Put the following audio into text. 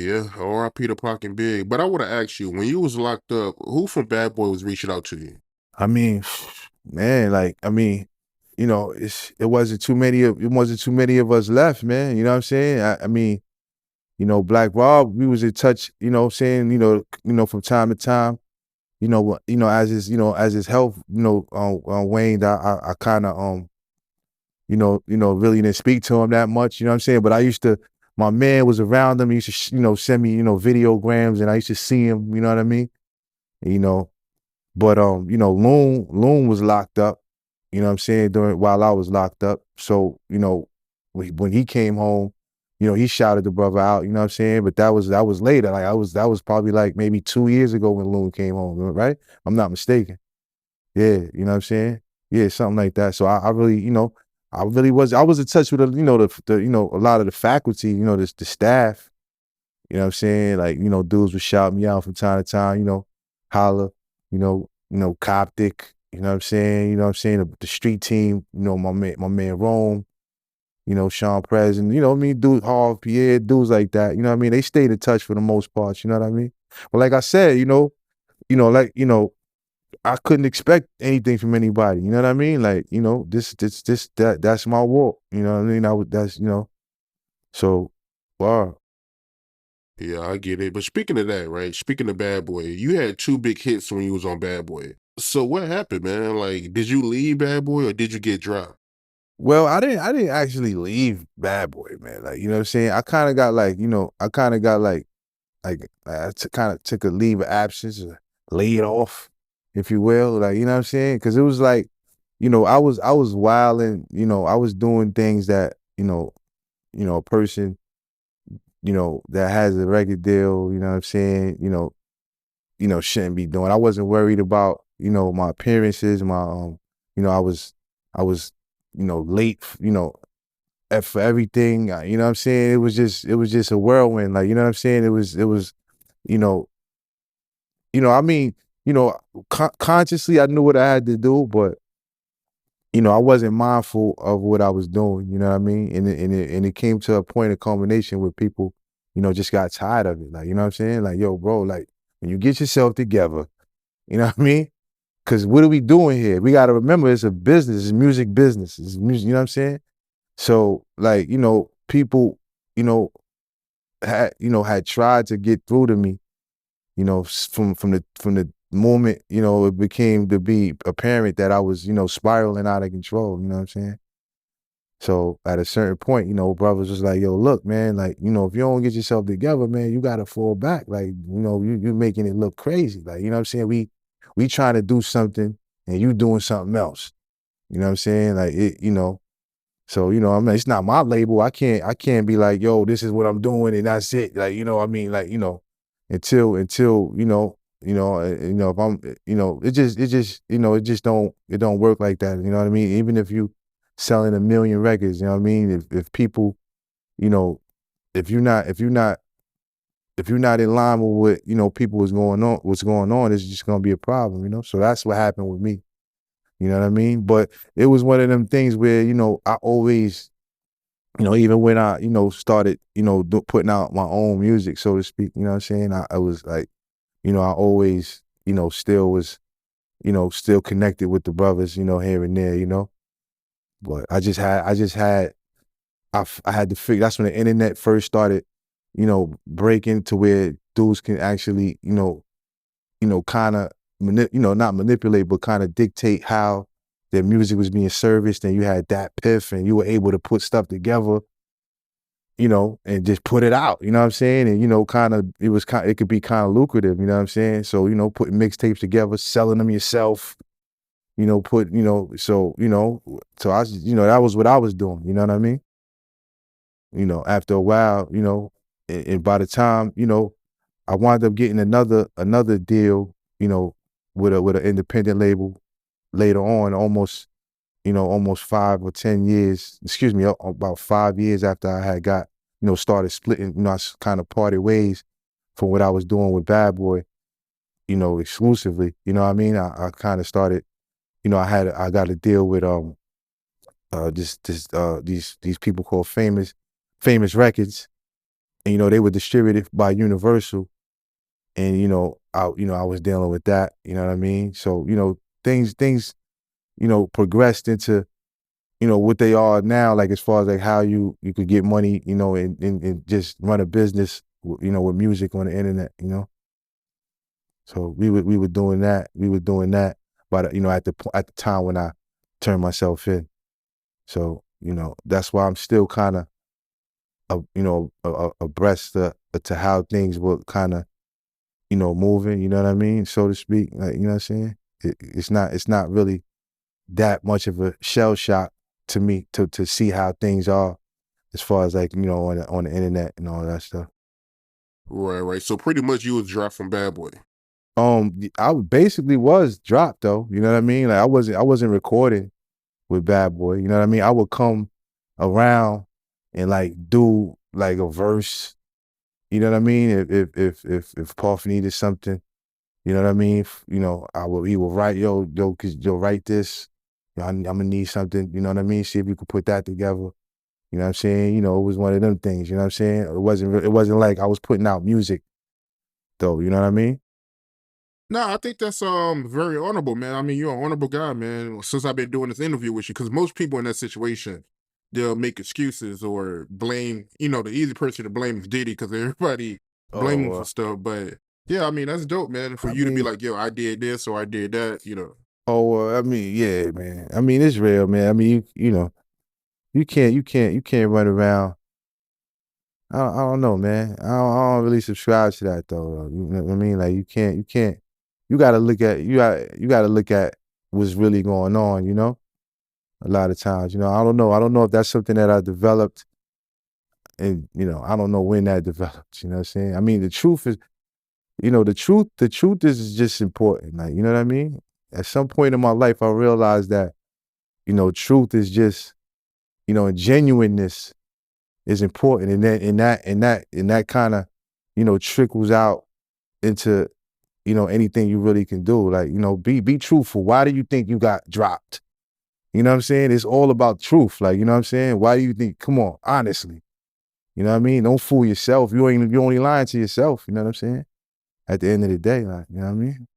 Yeah, R.I.P. to Pac and Big. But I want to ask you, when you was locked up, who from Bad Boy was reaching out to you? I mean, man, like it wasn't too many of us left, man. You know what I'm saying? I mean, Black Rob, we was in touch, from time to time. As his health, waned, I kind of really didn't speak to him that much. You know what I'm saying? But I used to. My man was around him. He used to, send me, videograms, and I used to see him. You know what I mean? You know, but Loon was locked up, you know what I'm saying, during while I was locked up. So, when he came home, he shouted the brother out, you know what I'm saying? But that was later. Like that was probably like maybe 2 years ago when Loon came home, right? I'm not mistaken. Yeah, you know what I'm saying? Yeah, something like that. So I really, I was in touch with a lot of the faculty, the staff, you know what I'm saying? Like, dudes would shout me out from time to time, holla, Coptic, you know what I'm saying? You know what I'm saying? The street team, my man Rome, Sean President, what I mean, dude, Harv, Pierre, dudes like that, you know what I mean? They stayed in touch for the most part, you know what I mean? But like I said, like, I couldn't expect anything from anybody, you know what I mean? Like, that's my walk, you know what I mean? So, wow. Yeah, I get it. But speaking of that, right? Speaking of Bad Boy, you had two big hits when you was on Bad Boy. So what happened, man? Like, did you leave Bad Boy or did you get dropped? Well, I didn't actually leave Bad Boy, man. Like, you know what I'm saying? I kind of got like, I kind of got like kind of took a leave of absence, or laid off, if you will. Like, you know what I'm saying? Because it was like, I was wilding, I was doing things that, a person, that has a record deal, you know what I'm saying, shouldn't be doing. I wasn't worried about, my appearances, my I was, late, for everything. You know what I'm saying? It was just a whirlwind. Like, you know what I'm saying? It was, you know, I mean, consciously I knew what I had to do, but I wasn't mindful of what I was doing. You know what I mean? And it came to a point of culmination where people, just got tired of it. Like, you know what I'm saying? Like, yo, bro, like when you get yourself together, you know what I mean? Because what are we doing here? We got to remember it's a business, it's music business, it's music. You know what I'm saying? So, like, people, you know, had tried to get through to me, from the moment, it became to be apparent that I was, spiraling out of control. You know what I'm saying? So at a certain point, brothers was like, yo, look, man, like, if you don't get yourself together, man, you gotta fall back. Like, you making it look crazy. Like, you know what I'm saying? We trying to do something and you doing something else. You know what I'm saying? Like so, I mean, it's not my label. I can't be like, yo, this is what I'm doing and that's it. Like, I mean, like, until, if I'm, it just don't work like that. You know what I mean? Even if you selling 1 million records, you know what I mean? If people, you know, if you're not in line with what, people what's going on, it's just gonna be a problem. So that's what happened with me. You know what I mean? But it was one of them things where, I always, even when I, started, putting out my own music, so to speak, you know what I'm saying? I was like, I always, still was, still connected with the brothers, here and there, But I had to figure, that's when the internet first started, breaking to where dudes can actually, kind of, not manipulate, but kind of dictate how their music was being serviced. And you had that piff and you were able to put stuff together, and just put it out, you know what I'm saying? And, it could be kind of lucrative, you know what I'm saying? So, putting mixtapes together, selling them yourself, so that was what I was doing, you know what I mean? After a while, and by the time, I wound up getting another deal, with an independent label later on, almost 5 or 10 years, excuse me, about 5 years after I had got, started splitting, I kind of parted ways from what I was doing with Bad Boy, exclusively. You know what I mean? I kind of started, I got a deal with these people called Famous Records, And they were distributed by Universal, and I was dealing with that. You know what I mean? So things progressed into what they are now, like as far as like how you could get money, and just run a business, with music on the internet. So we were doing that. We were doing that, but at the time when I turned myself in. So that's why I'm still kind of abreast to how things were kind of moving. You know what I mean, so to speak. Like, you know what I'm saying? It's not really that much of a shell shock to me to see how things are as far as like on the internet and all that stuff. Right, right. So pretty much you was dropped from Bad Boy. I basically was dropped though. You know what I mean? Like I wasn't recording with Bad Boy. You know what I mean? I would come around and like do like a verse. You know what I mean? If Puff needed something, you know what I mean? He would write, yo, write this. I'm gonna need something. You know what I mean? See if you could put that together. You know what I'm saying? It was one of them things. You know what I'm saying? It wasn't like I was putting out music though. You know what I mean? No, I think that's very honorable, man. I mean, you're an honorable guy, man. Since I've been doing this interview with you, because most people in that situation, they'll make excuses or blame. The easy person to blame is Diddy because everybody blame him Oh, for stuff. But yeah, I mean, that's dope, man. For I you to be mean, like, yo, I did this or I did that. I mean, yeah, man. I mean, it's real, man. I mean, you can't run around. I don't know, man. I don't really subscribe to that though. You know what I mean? Like you can't. You gotta look at what's really going on. A lot of times, I don't know. I don't know if that's something that I developed, and I don't know when that developed. You know what I'm saying? I mean, the truth is, the truth is just important. Like, you know what I mean? At some point in my life, I realized that truth is just, and genuineness is important, and that kind of trickles out into anything you really can do. Like, be truthful. Why do you think you got dropped? You know what I'm saying? It's all about truth. Like, you know what I'm saying? Why do you think? Come on, honestly. You know what I mean? Don't fool yourself. You only lying to yourself. You know what I'm saying? At the end of the day, like, you know what I mean?